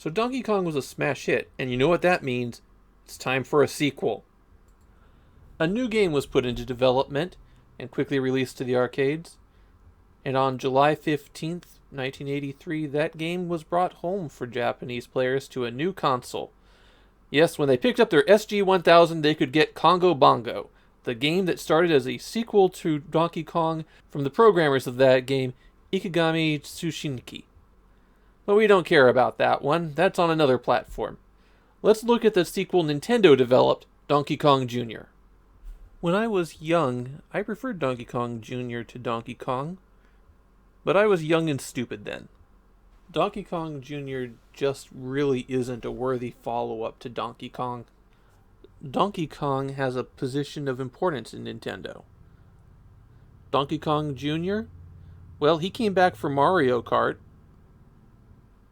So Donkey Kong was a smash hit, and you know what that means? It's time for a sequel. A new game was put into development and quickly released to the arcades. And on July 15th, 1983, that game was brought home for Japanese players to a new console. Yes, when they picked up their SG-1000, they could get Congo Bongo, the game that started as a sequel to Donkey Kong from the programmers of that game, Ikigami Tsushinki. But we don't care about that one, that's on another platform. Let's look at the sequel Nintendo developed, Donkey Kong Jr. When I was young, I preferred Donkey Kong Jr. to Donkey Kong, but I was young and stupid then. Donkey Kong Jr. just really isn't a worthy follow-up to Donkey Kong. Donkey Kong has a position of importance in Nintendo. Donkey Kong Jr.? Well, he came back for Mario Kart.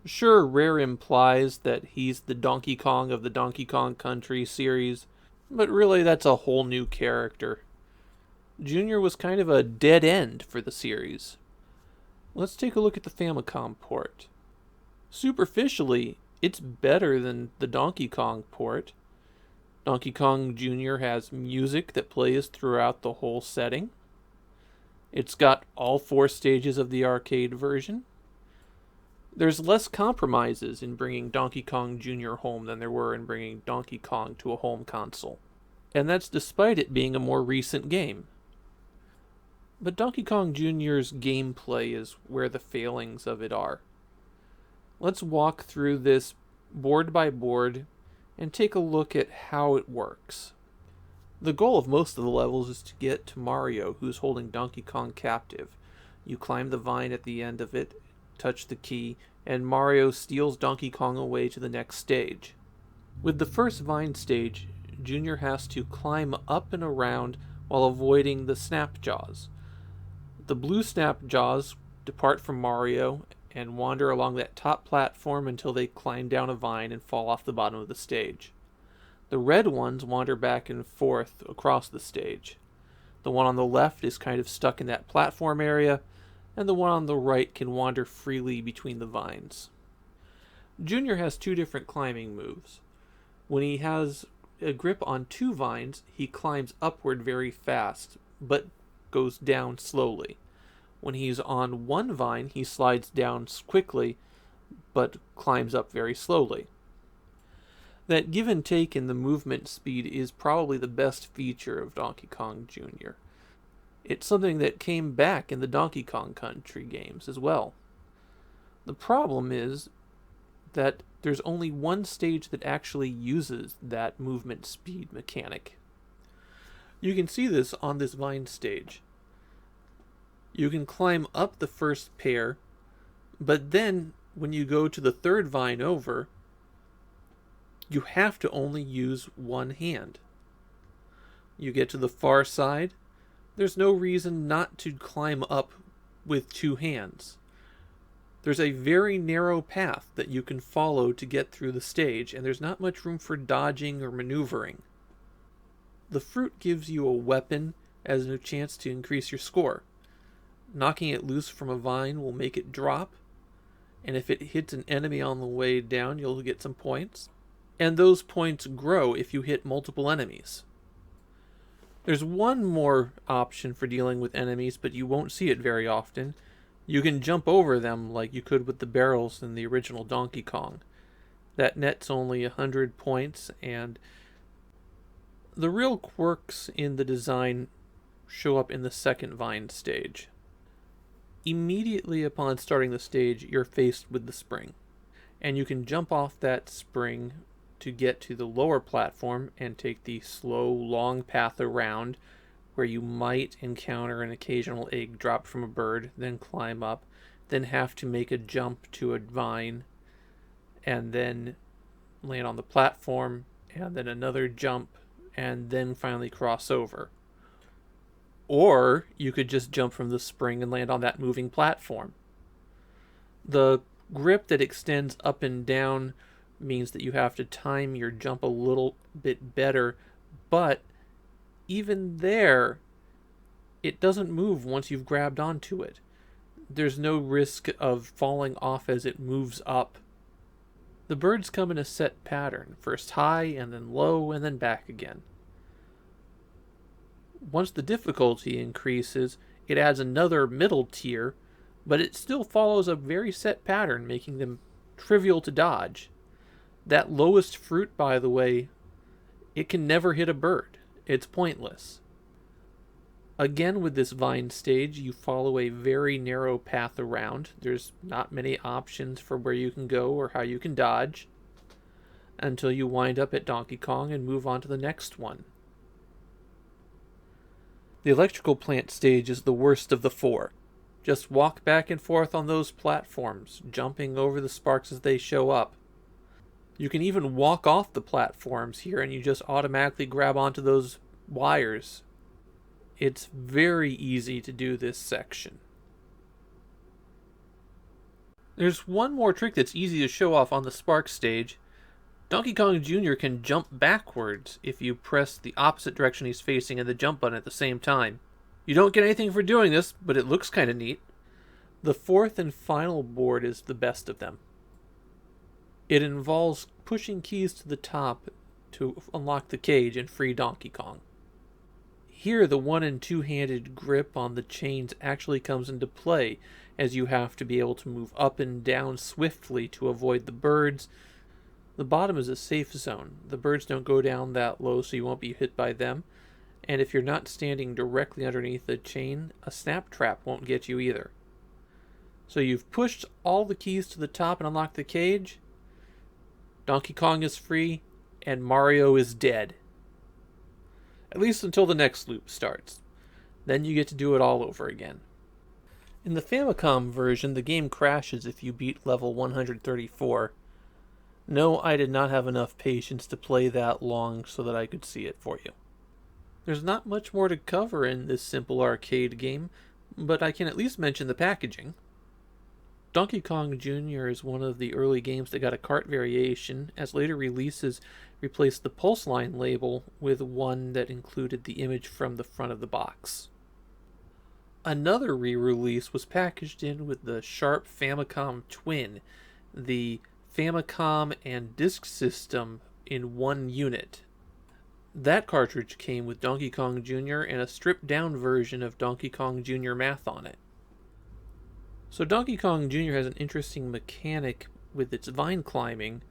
Sure, Rare implies that he's the Donkey Kong of the Donkey Kong Country series, but really that's a whole new character. Jr. was kind of a dead end for the series. Let's take a look at the Famicom port. Superficially, it's better than the Donkey Kong port. Donkey Kong Jr. has music that plays throughout the whole setting. It's got all 4 stages of the arcade version. There's less compromises in bringing Donkey Kong Jr. home than there were in bringing Donkey Kong to a home console. And that's despite it being a more recent game. But Donkey Kong Jr.'s gameplay is where the failings of it are. Let's walk through this board by board and take a look at how it works. The goal of most of the levels is to get to Mario, who's holding Donkey Kong captive. You climb the vine at the end of it, touch the key, and Mario steals Donkey Kong away to the next stage. With the first vine stage, Jr. has to climb up and around while avoiding the snap jaws. The blue snap jaws depart from Mario and wander along that top platform until they climb down a vine and fall off the bottom of the stage. The red ones wander back and forth across the stage. The one on the left is kind of stuck in that platform area, and the one on the right can wander freely between the vines. Jr. has 2 different climbing moves. When he has a grip on 2 vines, he climbs upward very fast, but goes down slowly. When he's on 1 vine, he slides down quickly, but climbs up very slowly. That give and take in the movement speed is probably the best feature of Donkey Kong Jr. It's something that came back in the Donkey Kong Country games as well. The problem is that there's only 1 stage that actually uses that movement speed mechanic. You can see this on this vine stage. You can climb up the first pair, but then when you go to the 3rd vine over, you have to only use 1 hand. You get to the far side, there's no reason not to climb up with 2 hands. There's a very narrow path that you can follow to get through the stage, and there's not much room for dodging or maneuvering. The fruit gives you a weapon as a chance to increase your score. Knocking it loose from a vine will make it drop, and if it hits an enemy on the way down, you'll get some points. And those points grow if you hit multiple enemies. There's one more option for dealing with enemies, but you won't see it very often. You can jump over them like you could with the barrels in the original Donkey Kong. That nets only 100 points, and the real quirks in the design show up in the 2nd vine stage. Immediately upon starting the stage, you're faced with the spring, and you can jump off that spring to get to the lower platform and take the slow, long path around where you might encounter an occasional egg drop from a bird, then climb up, then have to make a jump to a vine, and then land on the platform, and then another jump, and then finally cross over. Or you could just jump from the spring and land on that moving platform. The grip that extends up and down means that you have to time your jump a little bit better, but even there, it doesn't move once you've grabbed onto it. There's no risk of falling off as it moves up. The birds come in a set pattern, first high and then low and then back again. Once the difficulty increases, it adds another middle tier, but it still follows a very set pattern, making them trivial to dodge. That lowest fruit, by the way, it can never hit a bird. It's pointless. Again, with this vine stage, you follow a very narrow path around. There's not many options for where you can go or how you can dodge, until you wind up at Donkey Kong and move on to the next one. The electrical plant stage is the worst of the four. Just walk back and forth on those platforms, jumping over the sparks as they show up. You can even walk off the platforms here and you just automatically grab onto those wires. It's very easy to do this section. There's one more trick that's easy to show off on the spark stage. Donkey Kong Jr. can jump backwards if you press the opposite direction he's facing and the jump button at the same time. You don't get anything for doing this, but it looks kind of neat. The fourth and final board is the best of them. It involves pushing keys to the top to unlock the cage and free Donkey Kong. Here, the one- and two-handed grip on the chains actually comes into play, as you have to be able to move up and down swiftly to avoid the birds. The bottom is a safe zone. The birds don't go down that low, so you won't be hit by them. And if you're not standing directly underneath the chain, a snap trap won't get you either. So you've pushed all the keys to the top and unlocked the cage. Donkey Kong is free, and Mario is dead. At least until the next loop starts. Then you get to do it all over again. In the Famicom version, the game crashes if you beat level 134. No, I did not have enough patience to play that long so that I could see it for you. There's not much more to cover in this simple arcade game, but I can at least mention the packaging. Donkey Kong Jr. is one of the early games that got a cart variation, as later releases replaced the Pulse Line label with one that included the image from the front of the box. Another re-release was packaged in with the Sharp Famicom Twin, the Famicom and disk system in one unit. That cartridge came with Donkey Kong Jr. and a stripped-down version of Donkey Kong Jr. Math on it. So Donkey Kong Jr. has an interesting mechanic with its vine climbing,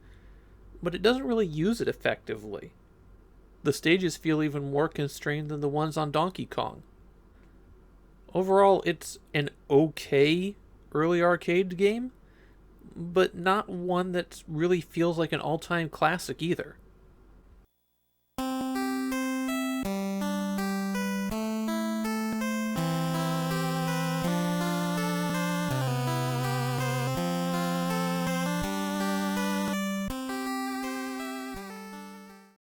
but it doesn't really use it effectively. The stages feel even more constrained than the ones on Donkey Kong. Overall, it's an okay early arcade game, but not one that really feels like an all-time classic either.